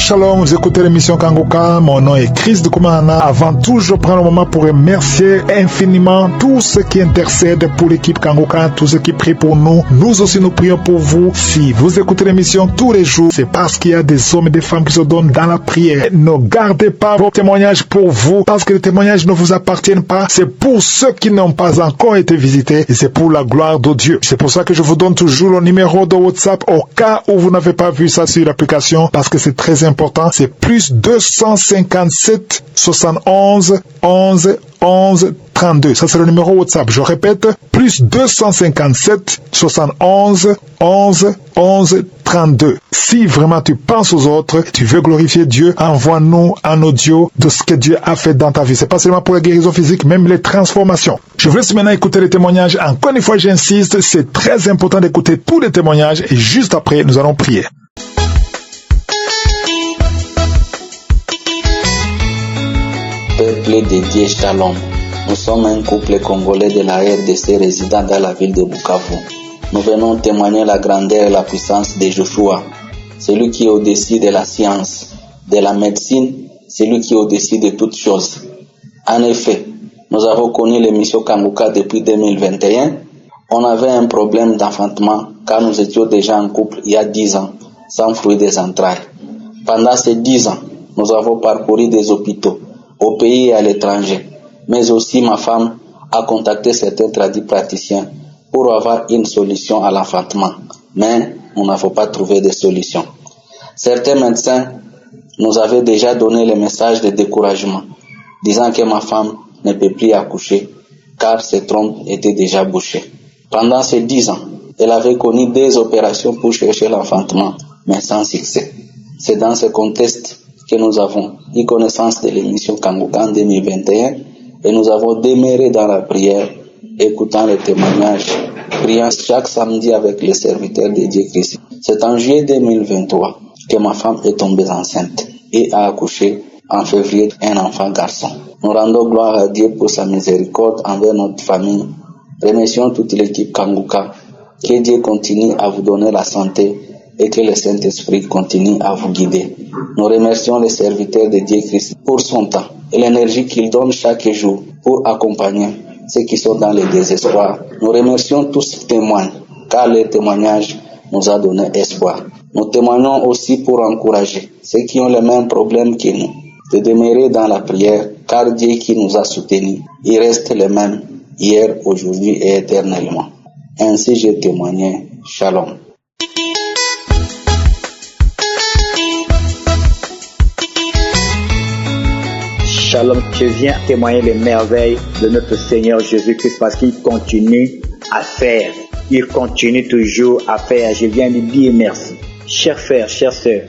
Shalom, vous écoutez l'émission Kangoka, mon nom est Chris de Koumana. Avant tout, je prends le moment pour remercier infiniment tous ceux qui intercèdent pour l'équipe Kangoka, tous ceux qui prient pour nous. Nous aussi, nous prions pour vous. Si vous écoutez l'émission tous les jours, c'est parce qu'il y a des hommes et des femmes qui se donnent dans la prière. Ne gardez pas vos témoignages pour vous, parce que les témoignages ne vous appartiennent pas. C'est pour ceux qui n'ont pas encore été visités et c'est pour la gloire de Dieu. C'est pour ça que je vous donne toujours le numéro de WhatsApp au cas où vous n'avez pas vu ça sur l'application, parce que c'est très important. C'est plus 257 71 11 11 32. Ça, c'est le numéro WhatsApp. Je répète, plus 257 71 11 11 32. Si vraiment tu penses aux autres, tu veux glorifier Dieu, envoie-nous un audio de ce que Dieu a fait dans ta vie. C'est pas seulement pour la guérison physique, même les transformations. Je vous laisse maintenant écouter les témoignages. Encore une fois, j'insiste, c'est très important d'écouter tous les témoignages et juste après, nous allons prier. Peuple de Dieu, Shalom. Nous sommes un couple congolais de la RDC résidant dans la ville de Bukavu. Nous venons témoigner la grandeur et la puissance de Joshua, celui qui est au-dessus de la science, de la médecine, celui qui est au-dessus de toutes choses. En effet, nous avons connu l'émission Kangoka depuis 2021. On avait un problème d'enfantement car nous étions déjà en couple il y a 10 ans, sans fruit des entrailles. Pendant ces 10 ans, nous avons parcouru des hôpitaux, au pays et à l'étranger. Mais aussi ma femme a contacté certains praticiens pour avoir une solution à l'enfantement. Mais nous n'avons pas trouvé de solution. Certains médecins nous avaient déjà donné le message de découragement, disant que ma femme ne peut plus accoucher car ses trompes étaient déjà bouchées. Pendant ces 10 ans, elle avait connu des opérations pour chercher l'enfantement, mais sans succès. C'est dans ce contexte que nous avons eu connaissance de l'émission Kangoka en 2021 et nous avons demeuré dans la prière, écoutant les témoignages, priant chaque samedi avec les serviteurs de Dieu Christ. C'est en juillet 2023 que ma femme est tombée enceinte et a accouché en février un enfant garçon. Nous rendons gloire à Dieu pour sa miséricorde envers notre famille. Remercions toute l'équipe Kangoka. Que Dieu continue à vous donner la santé et que le Saint-Esprit continue à vous guider. Nous remercions les serviteurs de Dieu Christ pour son temps et l'énergie qu'il donne chaque jour pour accompagner ceux qui sont dans le désespoir. Nous remercions tous ces témoins car leur témoignage nous a donné espoir. Nous témoignons aussi pour encourager ceux qui ont les mêmes problèmes que nous de demeurer dans la prière car Dieu qui nous a soutenus, il reste le même hier, aujourd'hui et éternellement. Ainsi j'ai témoigné. Shalom. Shalom, je viens témoigner les merveilles de notre Seigneur Jésus-Christ parce qu'il continue à faire. Il continue toujours à faire. Je viens lui dire merci. Chers frères, chères sœurs,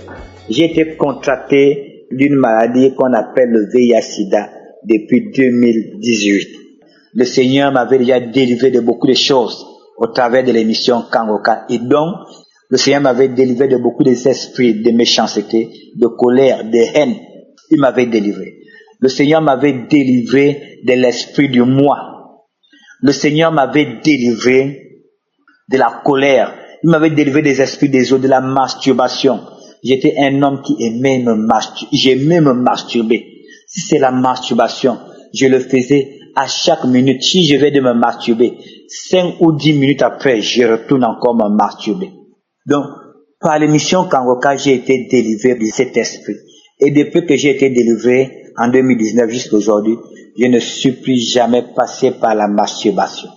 j'ai été contracté d'une maladie qu'on appelle le VIH-Sida depuis 2018. Le Seigneur m'avait déjà délivré de beaucoup de choses au travers de l'émission Kangoka. Et donc, le Seigneur m'avait délivré de beaucoup d'esprits de méchanceté, de colère, de haine. Il m'avait délivré. Le Seigneur m'avait délivré de l'esprit du moi. Le Seigneur m'avait délivré de la colère. Il m'avait délivré des esprits des eaux, de la masturbation. J'étais un homme qui aimait j'aimais me masturber. Si c'est la masturbation, je le faisais à chaque minute. Si je vais de me masturber, 5 ou 10 minutes après, je retourne encore me masturber. Donc, par l'émission Kangoka, j'ai été délivré de cet esprit. Et depuis que j'ai été délivré, en 2019 jusqu'à aujourd'hui, je ne suis plus jamais passé par la masturbation.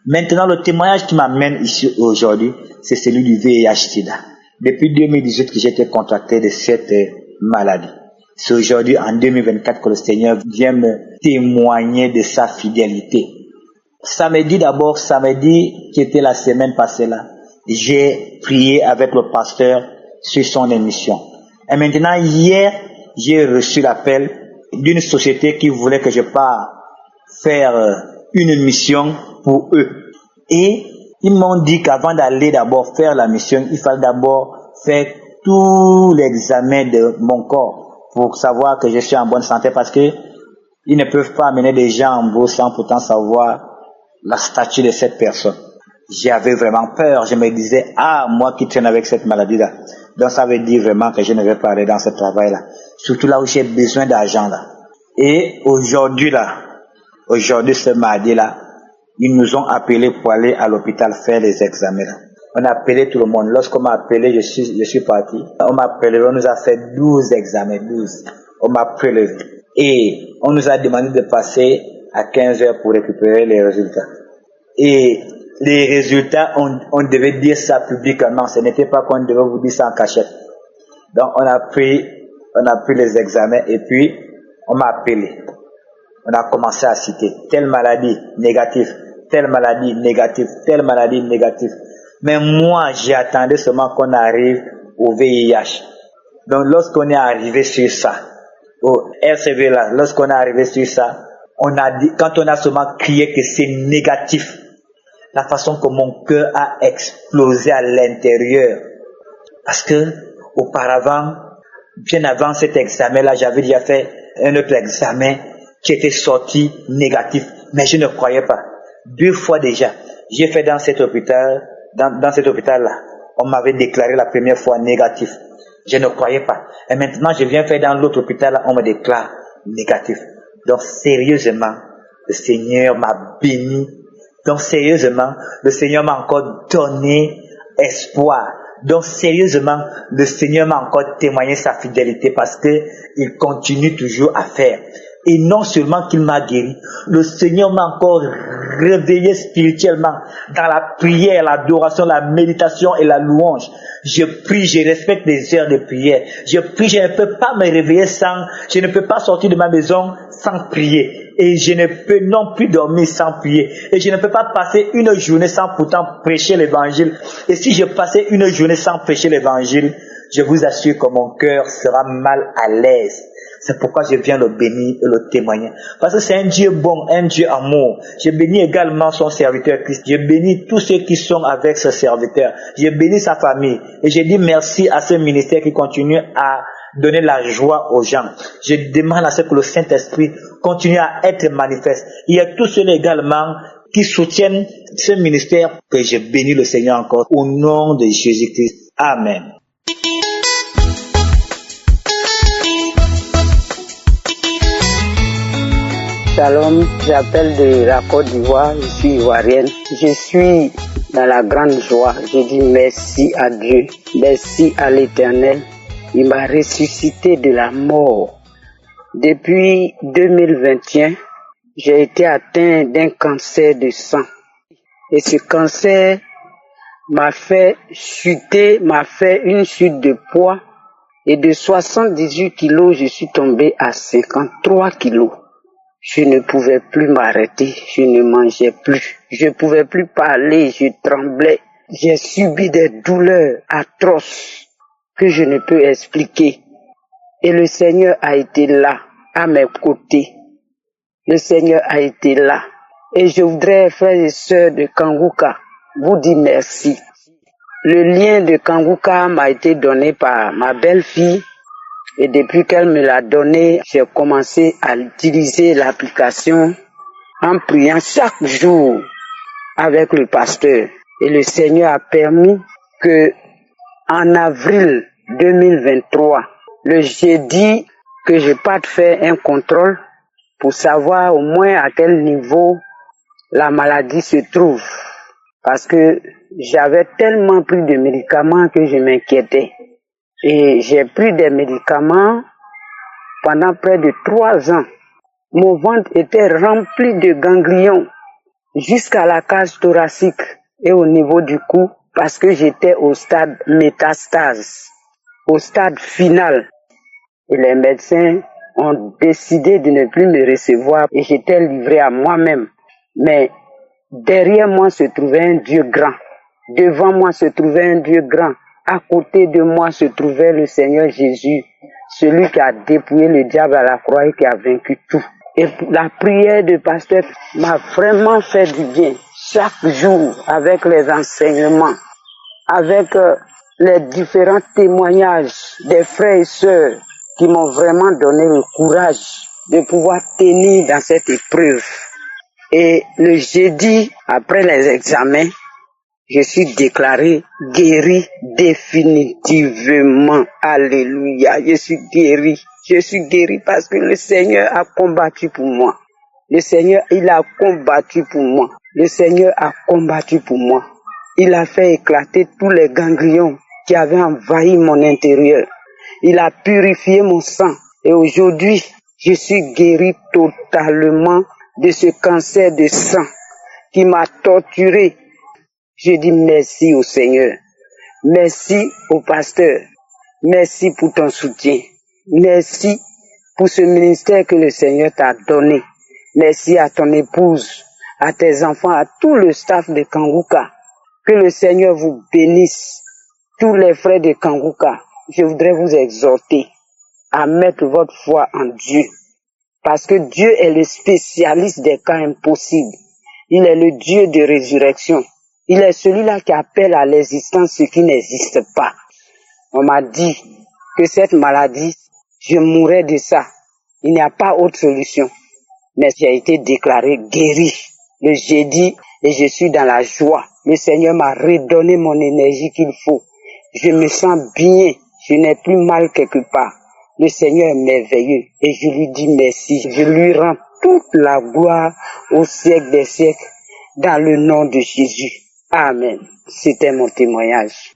Maintenant, le témoignage qui m'amène ici aujourd'hui, c'est celui du VIH-Sida. Depuis 2018 que j'ai été contracté de cette maladie. C'est aujourd'hui, en 2024, que le Seigneur vient me témoigner de sa fidélité. Samedi qui était la semaine passée là, j'ai prié avec le pasteur sur son émission. Et maintenant, hier, j'ai reçu l'appel d'une société qui voulait que je parte faire une mission pour eux. Et ils m'ont dit qu'avant d'aller d'abord faire la mission, il fallait d'abord faire tout l'examen de mon corps pour savoir que je suis en bonne santé, parce que ils ne peuvent pas amener des gens en bourse sans pourtant savoir la statut de cette personne. j'avais vraiment peur. Je me disais, ah, moi qui traîne avec cette maladie-là. Donc ça veut dire vraiment que je ne vais pas aller dans ce travail-là. Surtout là où j'ai besoin d'argent là. Et aujourd'hui ce mardi-là, ils nous ont appelés pour aller à l'hôpital faire les examens là. On a appelé tout le monde. Lorsqu'on m'a appelé, je suis parti. On m'a appelé, on nous a fait 12 examens, 12. On m'a prélevé. Et on nous a demandé de passer à 15 heures pour récupérer les résultats. Et les résultats, on devait dire ça publiquement. Ce n'était pas qu'on devait vous dire ça en cachette. Donc on a pris les examens et puis on m'a appelé. On a commencé à citer telle maladie négative, telle maladie négative, telle maladie négative. Mais moi, j'attendais seulement qu'on arrive au VIH. Donc lorsqu'on est arrivé sur ça, au RCV là, lorsqu'on est arrivé sur ça, on a dit, quand on a seulement crié que c'est négatif, la façon que mon cœur a explosé à l'intérieur. Parce que, auparavant, bien avant cet examen-là, j'avais déjà fait un autre examen qui était sorti négatif. Mais je ne croyais pas. 2 fois déjà, j'ai fait dans cet hôpital, dans cet hôpital-là, on m'avait déclaré la première fois négatif. Je ne croyais pas. Et maintenant, je viens faire dans l'autre hôpital, là, on me déclare négatif. Donc, sérieusement, le Seigneur m'a béni. Donc, sérieusement, le Seigneur m'a encore donné espoir. Donc, sérieusement, le Seigneur m'a encore témoigné sa fidélité parce que il continue toujours à faire. Et non seulement qu'il m'a guéri, le Seigneur m'a encore réveillé spirituellement dans la prière, l'adoration, la méditation et la louange. Je prie, je respecte les heures de prière. Je prie, je ne peux pas me réveiller je ne peux pas sortir de ma maison sans prier. Et je ne peux non plus dormir sans prier. Et je ne peux pas passer une journée sans pourtant prêcher l'évangile. Et si je passais une journée sans prêcher l'évangile, je vous assure que mon cœur sera mal à l'aise. C'est pourquoi je viens le bénir et le témoigner. Parce que c'est un Dieu bon, un Dieu amour. Je bénis également son serviteur Christ. Je bénis tous ceux qui sont avec ce serviteur. Je bénis sa famille. Et je dis merci à ce ministère qui continue à donner la joie aux gens. Je demande à ce que le Saint-Esprit continue à être manifeste. Il y a tous ceux également qui soutiennent ce ministère que je bénis le Seigneur encore au nom de Jésus-Christ. Amen. Shalom, j'appelle de la Côte d'Ivoire, je suis ivoirienne. Je suis dans la grande joie. Je dis merci à Dieu, merci à l'Éternel. Il m'a ressuscité de la mort. Depuis 2021, j'ai été atteint d'un cancer de sang. Et ce cancer m'a fait chuter, m'a fait une chute de poids. Et de 78 kilos, je suis tombé à 53 kilos. Je ne pouvais plus m'arrêter, je ne mangeais plus, je ne pouvais plus parler, je tremblais. J'ai subi des douleurs atroces que je ne peux expliquer. Et le Seigneur a été là, à mes côtés. Le Seigneur a été là. Et je voudrais, frères et sœurs de Kanguka, vous dire merci. Le lien de Kanguka m'a été donné par ma belle-fille. Et depuis qu'elle me l'a donné, j'ai commencé à utiliser l'application en priant chaque jour avec le pasteur. Et le Seigneur a permis que en avril 2023, le jeudi, que je parte faire un contrôle pour savoir au moins à quel niveau la maladie se trouve. Parce que j'avais tellement pris de médicaments que je m'inquiétais. Et j'ai pris des médicaments pendant près de 3 ans. Mon ventre était rempli de ganglions jusqu'à la cage thoracique et au niveau du cou parce que j'étais au stade métastase, au stade final. Et les médecins ont décidé de ne plus me recevoir et j'étais livré à moi-même. Mais derrière moi se trouvait un Dieu grand. Devant moi se trouvait un Dieu grand. À côté de moi se trouvait le Seigneur Jésus, celui qui a dépouillé le diable à la croix et qui a vaincu tout. Et la prière de pasteur m'a vraiment fait du bien. Chaque jour, avec les enseignements, avec les différents témoignages des frères et sœurs qui m'ont vraiment donné le courage de pouvoir tenir dans cette épreuve. Et le jeudi, après les examens, Je suis déclaré guéri définitivement. Alléluia. Je suis guéri. Je suis guéri parce que le Seigneur a combattu pour moi. Le Seigneur, il a combattu pour moi. Le Seigneur a combattu pour moi. Il a fait éclater tous les ganglions qui avaient envahi mon intérieur. Il a purifié mon sang. Et aujourd'hui, je suis guéri totalement de ce cancer de sang qui m'a torturé. Je dis merci au Seigneur. Merci au pasteur. Merci pour ton soutien. Merci pour ce ministère que le Seigneur t'a donné. Merci à ton épouse, à tes enfants, à tout le staff de Kanguka. Que le Seigneur vous bénisse. Tous les frères de Kanguka, je voudrais vous exhorter à mettre votre foi en Dieu. Parce que Dieu est le spécialiste des cas impossibles. Il est le Dieu de résurrection. Il est celui-là qui appelle à l'existence ce qui n'existe pas. On m'a dit que cette maladie, je mourrais de ça. Il n'y a pas autre solution. Mais j'ai été déclaré guéri le jeudi et je suis dans la joie. Le Seigneur m'a redonné mon énergie qu'il faut. Je me sens bien. Je n'ai plus mal quelque part. Le Seigneur est merveilleux et je lui dis merci. Je lui rends toute la gloire au siècle des siècles dans le nom de Jésus. Amen. C'était mon témoignage.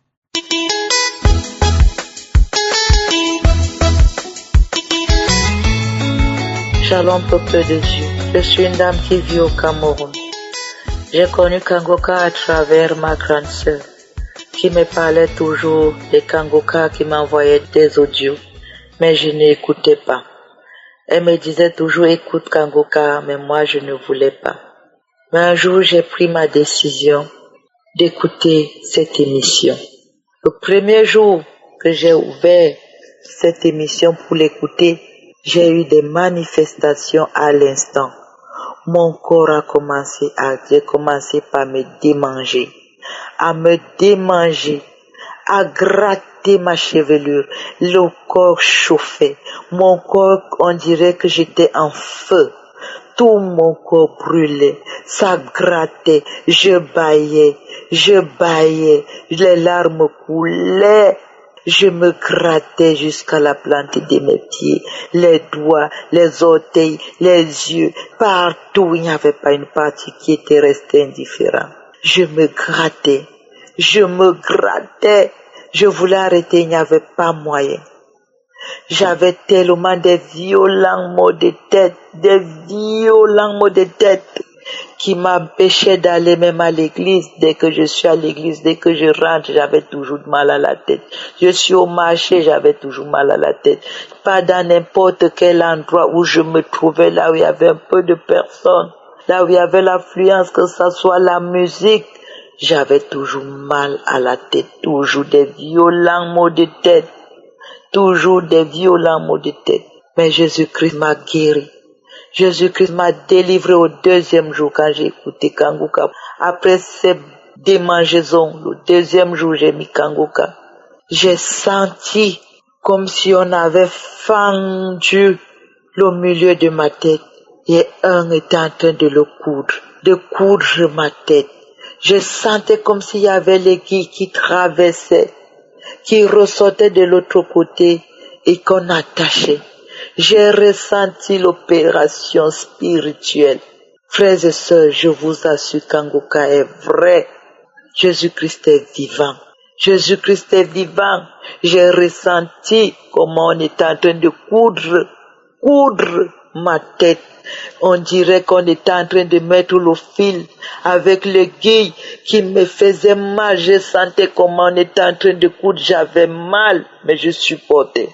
Shalom peuple de Dieu. Je suis une dame qui vit au Cameroun. J'ai connu Kanguka à travers ma grande sœur qui me parlait toujours de Kanguka, qui m'envoyait des audios, mais je n'écoutais pas. Elle me disait toujours écoute Kanguka, mais moi je ne voulais pas. Mais un jour j'ai pris ma décision d'écouter cette émission. Le premier jour que j'ai ouvert cette émission pour l'écouter, j'ai eu des manifestations à l'instant. Mon corps a commencé j'ai commencé par me démanger, à gratter ma chevelure. Le corps chauffait. Mon corps, on dirait que j'étais en feu. Tout mon corps brûlait, ça grattait, je bâillais, les larmes coulaient. Je me grattais jusqu'à la plante de mes pieds, les doigts, les orteils, les yeux, partout il n'y avait pas une partie qui était restée indifférente. Je me grattais, je voulais arrêter, il n'y avait pas moyen. J'avais tellement de violents maux de tête qui m'empêchaient d'aller même à l'église. Dès que je suis à l'église, dès que je rentre, j'avais toujours mal à la tête. Je suis au marché, j'avais toujours mal à la tête. Pas dans n'importe quel endroit où je me trouvais, là où il y avait un peu de personnes, là où il y avait l'affluence, que ce soit la musique, j'avais toujours mal à la tête, toujours des violents maux de tête. Mais Jésus-Christ m'a guéri. Jésus-Christ m'a délivré au deuxième jour quand j'ai écouté Kanguka. Après ces démangeaisons, le deuxième jour j'ai mis Kanguka. J'ai senti comme si on avait fendu le milieu de ma tête et un était en train de coudre ma tête. Je sentais comme s'il y avait l'aiguille qui traversait, qui ressortait de l'autre côté et qu'on attachait. J'ai ressenti l'opération spirituelle. Frères et sœurs, je vous assure qu'Kanguka est vrai. Jésus-Christ est vivant. Jésus-Christ est vivant. J'ai ressenti comment on est en train de coudre ma tête. On dirait qu'on était en train de mettre le fil avec l'aiguille qui me faisait mal. Je sentais comment on était en train de coudre. J'avais mal, mais je supportais.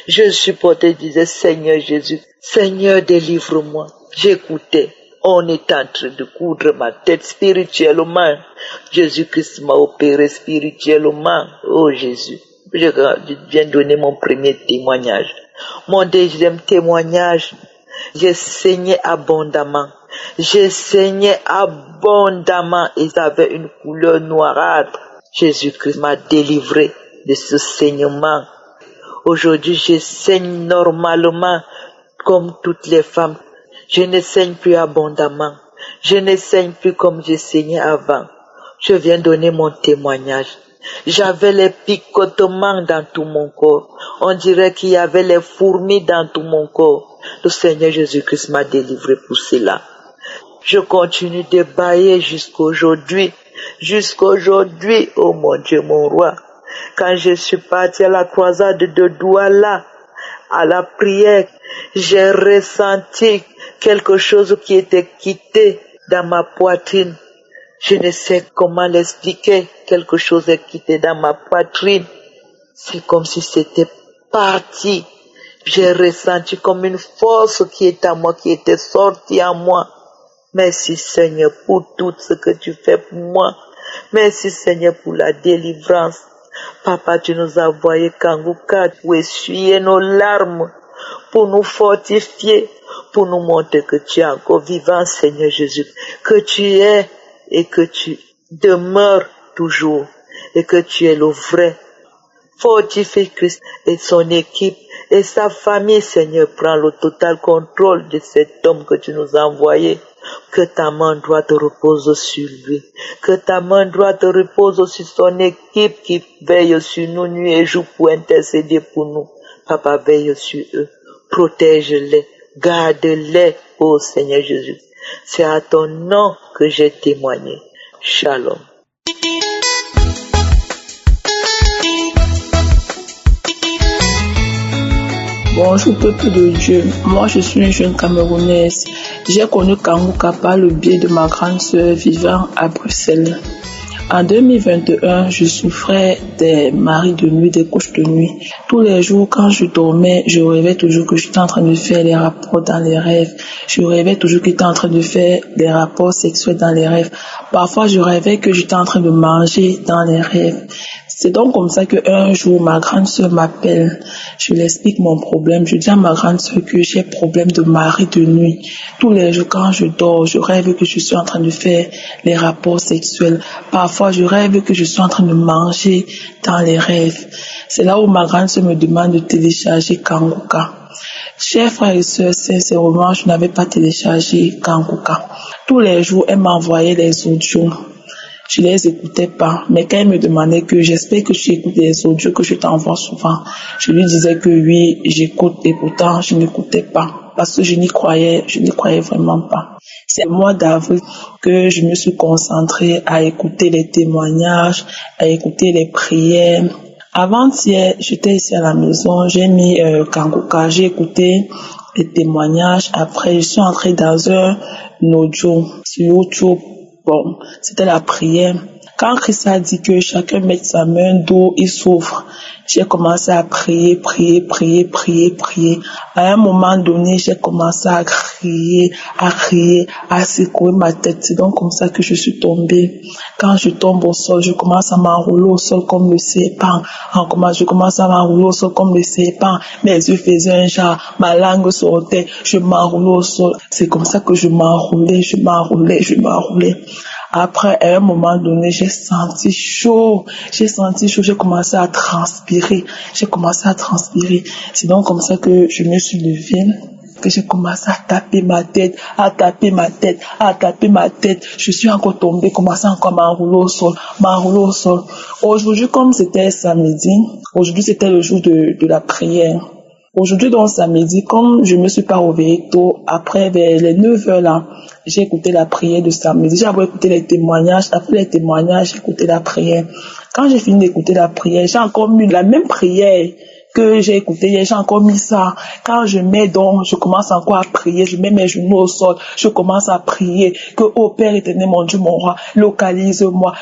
Je disais Seigneur Jésus, Seigneur délivre-moi. J'écoutais. On est en train de coudre ma tête spirituellement. Jésus-Christ m'a opéré spirituellement. Oh Jésus, je viens donner mon premier témoignage. Mon deuxième témoignage, j'ai saigné abondamment. Et ça avait une couleur noirâtre. Jésus-Christ m'a délivré de ce saignement. Aujourd'hui, je saigne normalement comme toutes les femmes. Je ne saigne plus abondamment. Je ne saigne plus comme je saignais avant. je viens donner mon témoignage. J'avais les picotements dans tout mon corps. On dirait qu'il y avait les fourmis dans tout mon corps. Le Seigneur Jésus-Christ m'a délivré pour cela. Je continue de bailler jusqu'aujourd'hui. Jusqu'aujourd'hui, oh mon Dieu, mon roi. Quand je suis parti à la croisade de Douala, à la prière, j'ai ressenti quelque chose qui était quitté dans ma poitrine. Je ne sais comment l'expliquer. Quelque chose est quitté dans ma poitrine. C'est comme si c'était parti. J'ai ressenti comme une force qui est à moi, qui était sortie en moi. Merci Seigneur pour tout ce que tu fais pour moi. Merci Seigneur pour la délivrance. Papa, tu nous as envoyé Kanguka pour essuyer nos larmes, pour nous fortifier, pour nous montrer que tu es encore vivant, Seigneur Jésus, que tu es et que tu demeures toujours et que tu es le vrai. Fortifie Christ et son équipe et sa famille, Seigneur. Prends le total contrôle de cet homme que tu nous as envoyé. Que ta main droite repose sur lui. Que ta main droite repose sur son équipe qui veille sur nous nuit et jour pour intercéder pour nous. Papa, veille sur eux. Protège-les. Garde-les, ô Seigneur Jésus. C'est à ton nom que j'ai témoigné. Shalom. Bonjour peuple de Dieu, moi je suis une jeune Camerounaise. J'ai connu Kanguka par le biais de ma grande sœur vivant à Bruxelles. En 2021, je souffrais des maris de nuit, des couches de nuit. Tous les jours, quand je dormais, je rêvais toujours que j'étais en train de faire les rapports dans les rêves. Je rêvais toujours que j'étais en train de faire des rapports sexuels dans les rêves. Parfois, je rêvais que j'étais en train de manger dans les rêves. C'est donc comme ça qu'un jour, ma grande sœur m'appelle. Je lui explique mon problème. Je dis à ma grande sœur que j'ai problème de mari de nuit. Tous les jours, quand je dors, je rêve que je suis en train de faire les rapports sexuels. Parfois, je rêve que je suis en train de manger dans les rêves. C'est là où ma grande sœur me demande de télécharger Kanguka. Chers frères et sœurs, sincèrement, je n'avais pas téléchargé Kanguka. Tous les jours, elle m'envoyait les audios. Je les écoutais pas, mais quand elle me demandait que j'espère que tu écoutes les audios que je t'envoie souvent, je lui disais que oui, j'écoute et pourtant je n'écoutais pas parce que je n'y croyais vraiment pas. C'est au mois d'avril que je me suis concentrée à écouter les témoignages, à écouter les prières. Avant-hier, j'étais ici à la maison, j'ai mis Kanguka, j'ai écouté les témoignages. Après, je suis entrée dans un audio sur YouTube. Bon, c'était la prière. Quand Christ a dit que chacun mette sa main d'eau, il souffre. J'ai commencé à prier. À un moment donné, j'ai commencé à crier, à secouer ma tête. C'est donc comme ça que je suis tombée. Quand je tombe au sol, je commence à m'enrouler au sol comme le serpent. Je commence à m'enrouler au sol comme le serpent. Mes yeux faisaient un genre, ma langue sortait, je m'enroulais au sol. C'est comme ça que je m'enroulais. Après, à un moment donné, j'ai senti chaud, j'ai commencé à transpirer. C'est donc comme ça que je me suis levée, que j'ai commencé à taper ma tête. Je suis encore tombée, commençant encore à m'enrouler au sol. Aujourd'hui, comme c'était samedi, aujourd'hui c'était le jour de la prière. Aujourd'hui, donc samedi, comme je me suis pas réveillée tôt, après vers les 9h là, j'ai écouté la prière de samedi. J'ai écouté les témoignages. Après les témoignages, j'ai écouté la prière. Quand j'ai fini d'écouter la prière, j'ai encore mis la même prière que j'ai écouté hier, j'ai encore mis ça. Quand je mets donc, je commence encore à prier, je mets mes genoux au sol, je commence à prier que, ô Père éternel, mon Dieu, mon roi, localise-moi.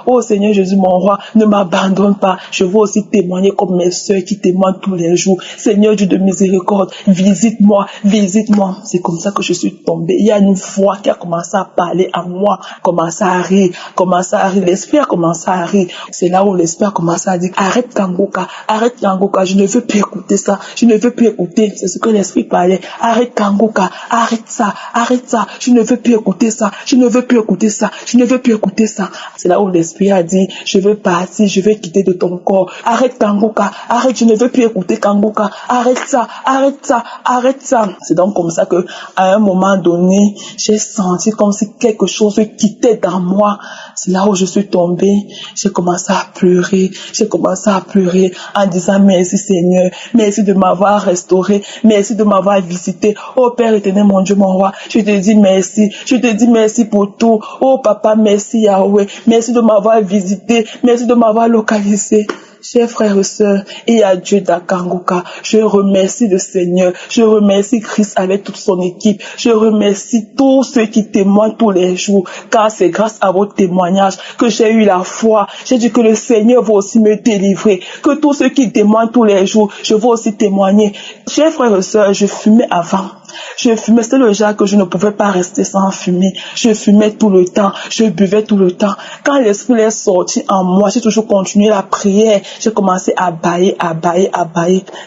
Ô Seigneur Jésus, mon roi, ne m'abandonne pas. Je veux aussi témoigner comme mes sœurs qui témoignent tous les jours. Seigneur Dieu de miséricorde, visite-moi. C'est comme ça que je suis tombée. Il y a une voix qui a commencé à parler à moi, commencé à rire. L'esprit a commencé à rire. C'est là où l'esprit a commencé à dire, arrête Kanguka, arrête Kangoka, je ne veux plus écouter ça, je ne veux plus écouter, c'est ce que l'esprit parlait, arrête Kangoka, arrête ça, je ne veux plus écouter ça, je ne veux plus écouter ça, je ne veux plus écouter ça. C'est là où l'esprit a dit, je veux partir, je veux quitter de ton corps, arrête Kangoka, arrête, je ne veux plus écouter Kangoka, arrête ça. C'est donc comme ça que, à un moment donné, j'ai senti comme si quelque chose quittait dans moi. C'est là où je suis tombée. J'ai commencé à pleurer en disant merci Seigneur, merci de m'avoir restauré, merci de m'avoir visité. Oh Père éternel, mon Dieu, mon roi, je te dis merci pour tout. Oh Papa, merci Yahweh, merci de m'avoir visité, merci de m'avoir localisé. Chers frères et sœurs, et à Dieu d'Akangoka, je remercie le Seigneur, je remercie Christ avec toute son équipe, je remercie tous ceux qui témoignent tous les jours, car c'est grâce à vos témoignages que j'ai eu la foi. J'ai dit que le Seigneur va aussi me délivrer, que tous ceux qui témoignent tous les jours, je vais aussi témoigner. Chers frères et sœurs, je fumais avant. C'était le genre que je ne pouvais pas rester sans fumer. Je fumais tout le temps, je buvais tout le temps. Quand l'esprit est sorti en moi, j'ai toujours continué la prière. J'ai commencé à bailler.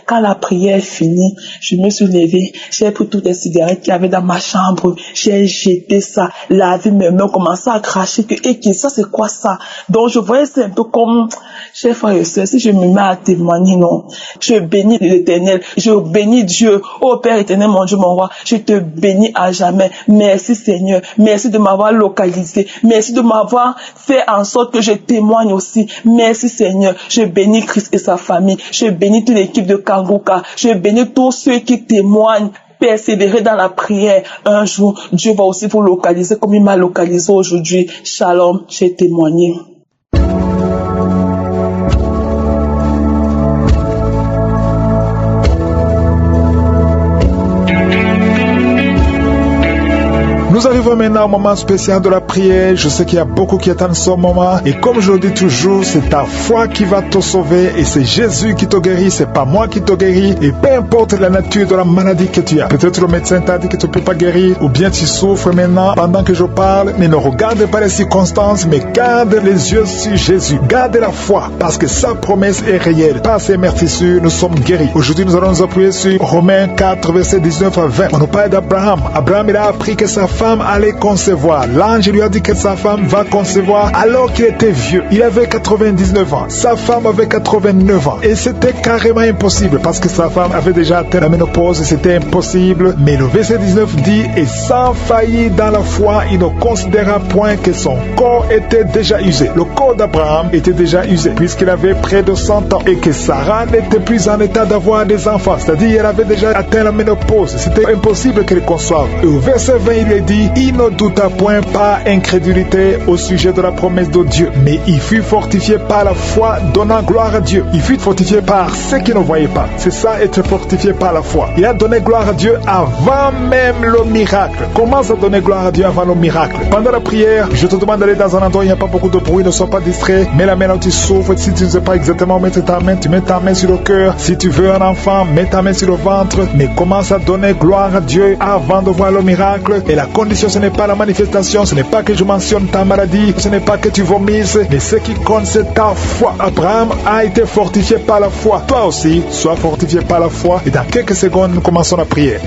Quand la prière est finie, je me suis levée, j'ai pris toutes les cigarettes qu'il y avait dans ma chambre, j'ai jeté ça, lavé mes mains, commencé à cracher ça c'est quoi ça? Donc je voyais c'est un peu comme, chers frères et sœurs, si je me mets à témoigner, non, je bénis l'Éternel, je bénis Dieu. Oh Père éternel, mon Dieu, mon roi, je te bénis à jamais. Merci Seigneur, merci de m'avoir localisé, merci de m'avoir fait en sorte que je témoigne aussi. Merci Seigneur, je bénis Christ et sa famille, je bénis toute l'équipe de Kangoka, je bénis tous ceux qui témoignent. Persévérer dans la prière. Un jour, Dieu va aussi vous localiser comme il m'a localisé aujourd'hui. Shalom, j'ai témoigné. Nous arrivons maintenant au moment spécial de la prière. Je sais qu'il y a beaucoup qui attendent ce moment. Et comme je le dis toujours, c'est ta foi qui va te sauver. Et c'est Jésus qui te guérit, c'est pas moi qui te guéris. Et peu importe la nature de la maladie que tu as. Peut-être le médecin t'a dit que tu ne peux pas guérir. Ou bien tu souffres maintenant pendant que je parle. Mais ne regarde pas les circonstances, mais garde les yeux sur Jésus. Garde la foi, parce que sa promesse est réelle. Par ses meurtrissures, nous sommes guéris. Aujourd'hui, nous allons nous appuyer sur Romains 4, versets 19 à 20. On nous parle d'Abraham. Abraham, il a appris que sa femme allait concevoir. L'ange lui a dit que sa femme va concevoir alors qu'il était vieux. Il avait 99 ans. Sa femme avait 89 ans. Et c'était carrément impossible parce que sa femme avait déjà atteint la ménopause et c'était impossible. Mais le verset 19 dit, et sans faillir dans la foi, il ne considéra point que son corps était déjà usé. Le corps d'Abraham était déjà usé puisqu'il avait près de 100 ans et que Sarah n'était plus en état d'avoir des enfants. C'est-à-dire qu'elle avait déjà atteint la ménopause. C'était impossible qu'elle conçoive. Et au verset 20, il est dit, il ne douta point par incrédulité au sujet de la promesse de Dieu, mais il fut fortifié par la foi, donnant gloire à Dieu. Il fut fortifié par ceux qui ne voyaient pas. C'est ça, être fortifié par la foi. Il a donné gloire à Dieu avant même le miracle. Commence à donner gloire à Dieu avant le miracle. Pendant la prière, je te demande d'aller dans un endroit où il n'y a pas beaucoup de bruit, ne sois pas distrait. Mets la main là où tu souffres. Si tu ne sais pas exactement mettre ta main, tu mets ta main sur le cœur. Si tu veux un enfant, mets ta main sur le ventre. Mais commence à donner gloire à Dieu avant de voir le miracle. Et la condition, ce n'est pas la manifestation, ce n'est pas que je mentionne ta maladie, ce n'est pas que tu vomisses, mais ce qui compte, c'est ta foi. Abraham a été fortifié par la foi. Toi aussi, sois fortifié par la foi. Et dans quelques secondes, nous commençons la prière.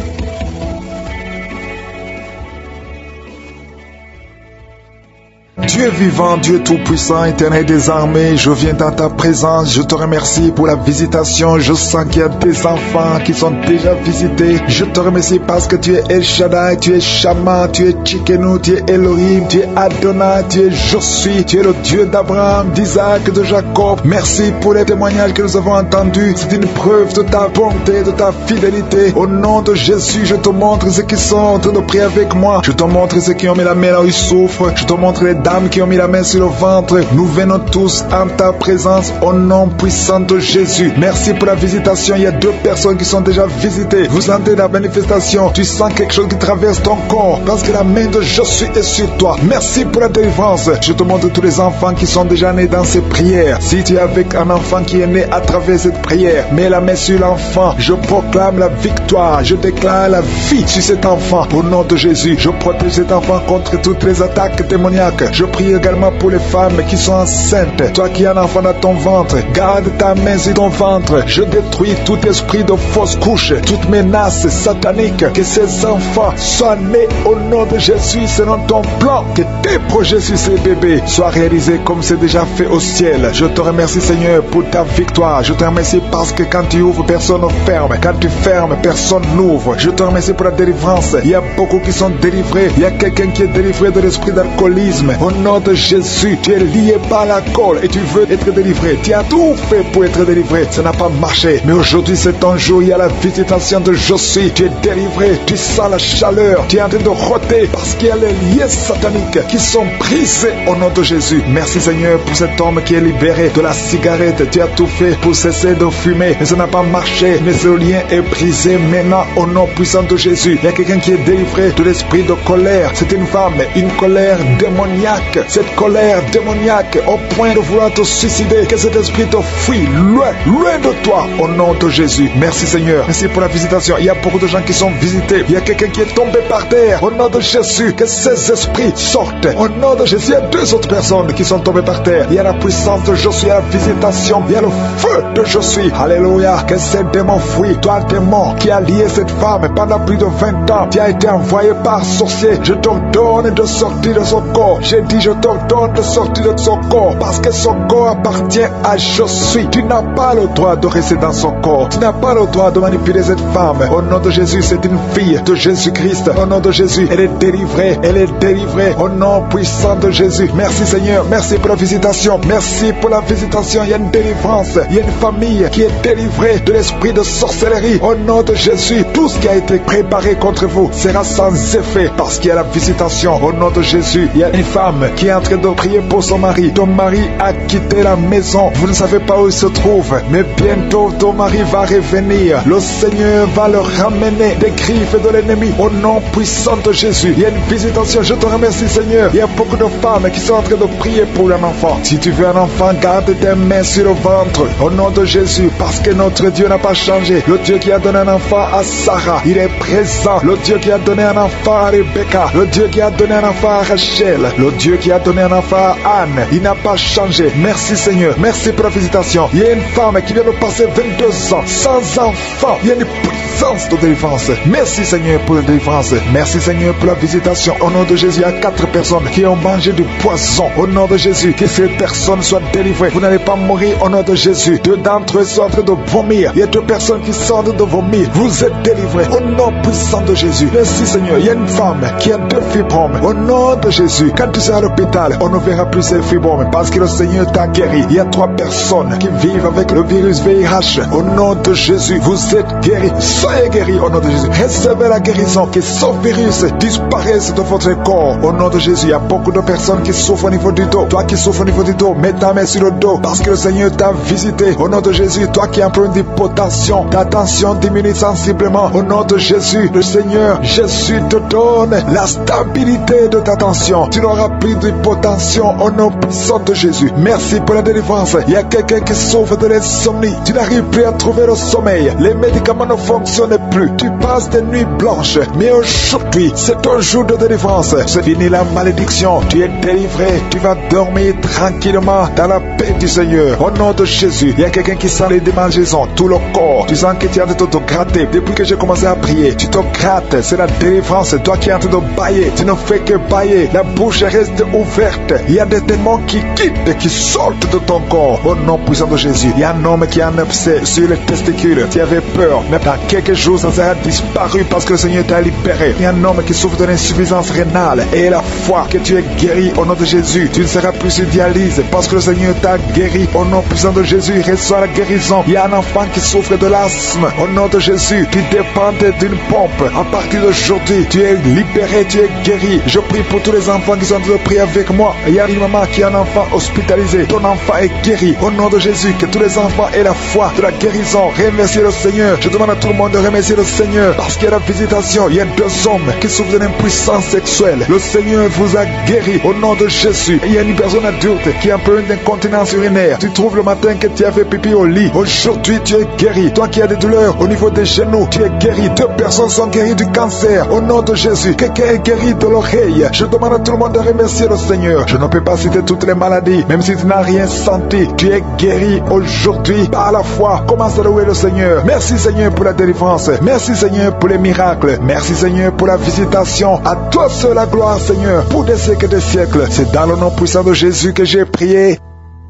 Dieu vivant, Dieu tout-puissant, éternel des armées, je viens dans ta présence, je te remercie pour la visitation, je sens qu'il y a des enfants qui sont déjà visités, je te remercie parce que tu es El Shaddai, tu es Shama, tu es Tchikenu, tu es Elohim, tu es Adonai, tu es Je suis, tu es le Dieu d'Abraham, d'Isaac, de Jacob. Merci pour les témoignages que nous avons entendus, c'est une preuve de ta bonté, de ta fidélité. Au nom de Jésus, je te montre ceux qui sont en train de prier avec moi, je te montre ceux qui ont mis la main là où ils souffrent, je te montre les dames qui ont mis la main sur le ventre. Nous venons tous en ta présence au nom puissant de Jésus. Merci pour la visitation. Il y a 2 personnes qui sont déjà visitées. Vous sentez la manifestation. Tu sens quelque chose qui traverse ton corps parce que la main de Jésus est sur toi. Merci pour la délivrance. Je te montre tous les enfants qui sont déjà nés dans ces prières. Si tu es avec un enfant qui est né à travers cette prière, mets la main sur l'enfant. Je proclame la victoire. Je déclare la vie sur cet enfant. Au nom de Jésus, je protège cet enfant contre toutes les attaques démoniaques. Je prie également pour les femmes qui sont enceintes. Toi qui as un enfant dans ton ventre, garde ta main sur ton ventre. Je détruis tout esprit de fausse couche, toute menace satanique. Que ces enfants soient nés au nom de Jésus selon ton plan. Que tes projets sur ces bébés soient réalisés comme c'est déjà fait au ciel. Je te remercie Seigneur pour ta victoire. Je te remercie parce que quand tu ouvres, personne ne ferme. Quand tu fermes, personne n'ouvre. Je te remercie pour la délivrance. Il y a beaucoup qui sont délivrés. Il y a quelqu'un qui est délivré de l'esprit d'alcoolisme. Au nom de Jésus, tu es lié par l'alcool et tu veux être délivré. Tu as tout fait pour être délivré. Ça n'a pas marché. Mais aujourd'hui, c'est ton jour. Il y a la visitation de Josué. Tu es délivré. Tu sens la chaleur. Tu es en train de rôter parce qu'il y a les liens sataniques qui sont brisés au nom de Jésus. Merci Seigneur pour cet homme qui est libéré de la cigarette. Tu as tout fait pour cesser de fumer. Mais ça n'a pas marché. Mais ce lien est brisé maintenant au nom puissant de Jésus. Il y a quelqu'un qui est délivré de l'esprit de colère. C'est une femme, une colère démoniaque. Cette colère démoniaque au point de vouloir te suicider. Que cet esprit te fuit loin, loin de toi au nom de Jésus. Merci Seigneur. Merci pour la visitation. Il y a beaucoup de gens qui sont visités. Il y a quelqu'un qui est tombé par terre au nom de Jésus. Que ces esprits sortent au nom de Jésus. Il y a deux autres personnes qui sont tombées par terre. Il y a la puissance de Josué, la visitation. Il y a le feu de Josué. Alléluia. Que ces démons fuient. Toi, démon qui a lié cette femme pendant plus de 20 ans. Tu as été envoyé par sorcier. Je t'ordonne de sortir de son corps. J'ai dit, je t'ordonne de sortir de son corps. Parce que son corps appartient à Josué. Tu n'as pas le droit de rester dans son corps. Tu n'as pas le droit de manipuler cette femme. Au nom de Jésus, c'est une fille de Jésus-Christ. Au nom de Jésus, elle est délivrée. Elle est délivrée. Au nom puissant de Jésus. Merci Seigneur. Merci pour la visitation. Merci pour la visitation. Il y a une délivrance. Il y a une famille qui est délivrée de l'esprit de sorcellerie. Au nom de Jésus, tout ce qui a été préparé contre vous sera sans effet parce qu'il y a la visitation. Au nom de Jésus, il y a une femme qui est en train de prier pour son mari. Ton mari a quitté la maison. Vous ne savez pas où il se trouve, mais bientôt ton mari va revenir. Le Seigneur va le ramener des griffes de l'ennemi. Au nom puissant de Jésus, il y a une visitation. Je te remercie Seigneur. Il y a beaucoup de femmes qui sont en train de prier pour un enfant. Si tu veux un enfant, garde tes mains sur le ventre. Au nom de Jésus, parce que notre Dieu n'a pas changé. Le Dieu qui a donné un enfant à Sarah, il est présent. Le Dieu qui a donné un enfant à Rebecca, le Dieu qui a donné un enfant à Rachel, le Dieu qui a donné un enfant à Anne, il n'a pas changé. Merci Seigneur, merci pour la visitation. Il y a une femme qui vient de passer 22 ans sans enfant. Il y a une puissance de délivrance. Merci Seigneur pour la délivrance. Merci Seigneur pour la visitation. Au nom de Jésus, il y a 4 personnes qui ont mangé du poison. Au nom de Jésus, que ces personnes soient délivrées. Vous n'allez pas mourir au nom de Jésus. 2 d'entre eux sont en train de vomir. Il y a 2 personnes qui sortent de vomir. Vous êtes délivrés au nom puissant de Jésus. Merci Seigneur. Il y a une femme qui a 2 fibromes. Au nom de Jésus, quand tu seras à l'hôpital, on ne verra plus ces fibromes parce que le Seigneur t'a guéri. Il y a 3 personnes qui vivent avec le virus VIH. Au nom de Jésus, vous êtes guéris. Soyez guéris au nom de Jésus. Recevez la guérison. Que ce virus disparaisse de votre corps. Au nom de Jésus, il y a beaucoup de personnes qui souffrent au niveau du dos. Toi qui souffres au niveau du dos, mets ta main sur le dos parce que le Seigneur t'a visité. Au nom de Jésus, toi qui as un problème d'hypotension, ta tension diminue sensiblement. Au nom de Jésus, le Seigneur Jésus te donne la stabilité de ta tension. Tu n'auras plus d'hypotension au nom puissant de Jésus. Merci pour la délivrance. Il y a quelqu'un qui souffre de l'insomnie. Tu n'arrives plus à trouver le sommeil. Les médicaments ne fonctionnent plus. Tu passes des nuits blanches. Mais aujourd'hui, c'est un jour de délivrance. C'est fini la malédiction. Tu es délivré. Tu vas dormir tranquillement dans la paix du Seigneur. Au nom de Jésus, il y a quelqu'un qui sent les démangeaisons, tout le corps. Tu sens que tu es en train de te gratter. Depuis que j'ai commencé à prier, tu te grattes. C'est la délivrance. Toi qui es en train de bailler, tu ne fais que bailler. La bouche reste ouverte. Il y a des démons qui quittent et qui sortent de ton corps. Au nom puissant de Jésus, il y a un homme qui a un abcès sur les testicules. Tu avais peur, mais dans quelques jours, ça sera disparu parce que le Seigneur t'a libéré. Il y a un homme qui souffre de l'insuffisance rénale et la foi que tu es guéri au nom de Jésus. Tu ne seras plus sur dialyse parce que le Seigneur t'a guéri. Au nom puissant de Jésus, reçois la guérison. Il y a un enfant qui souffre de l'asthme. Au nom de Jésus, tu dépendais d'une pompe. À partir d'aujourd'hui, tu es libéré, tu es guéri. Je prie pour tous les enfants qui sont en train de prier avec moi. Il y a une maman qui a un enfant hospitalisé. Ton enfant est guéri. Au nom de Jésus, que tous les enfants aient la foi de la guérison. Remerciez le Seigneur. Je demande à tout le monde de remercier le Seigneur parce qu'il y a la visitation. Il y a 2 hommes qui souffrent d'une impuissance sexuelle. Le Seigneur vous a guéri au nom de Jésus. Et il y a une personne adulte qui a un peu d'incontinence urinaire. Tu trouves le matin que tu as fait pipi au lit. Aujourd'hui, tu es guéri. Toi qui as des douleurs au niveau des genoux, tu es guéri. 2 personnes sont guéries du cancer. Au nom de Jésus, quelqu'un est guéri de l'oreille. vie. Je demande à tout le monde de remercier le Seigneur. Je ne peux pas citer toutes les maladies, même si tu n'as rien senti. Tu es guéri aujourd'hui par la foi. Commence à louer le Seigneur. Merci Seigneur pour la délivrance. Merci Seigneur pour les miracles. Merci Seigneur pour la visitation. À toi seul la gloire Seigneur, pour des siècles et des siècles. C'est dans le nom puissant de Jésus que j'ai prié.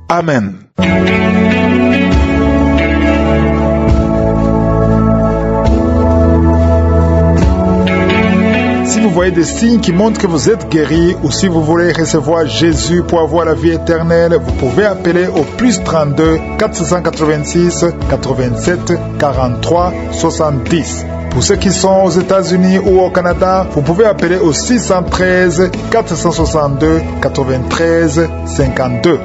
Amen. Si vous voyez des signes qui montrent que vous êtes guéri, ou si vous voulez recevoir Jésus pour avoir la vie éternelle, vous pouvez appeler au plus 32 486 87 43 70. Pour ceux qui sont aux États-Unis ou au Canada, vous pouvez appeler au 613 462 93 52.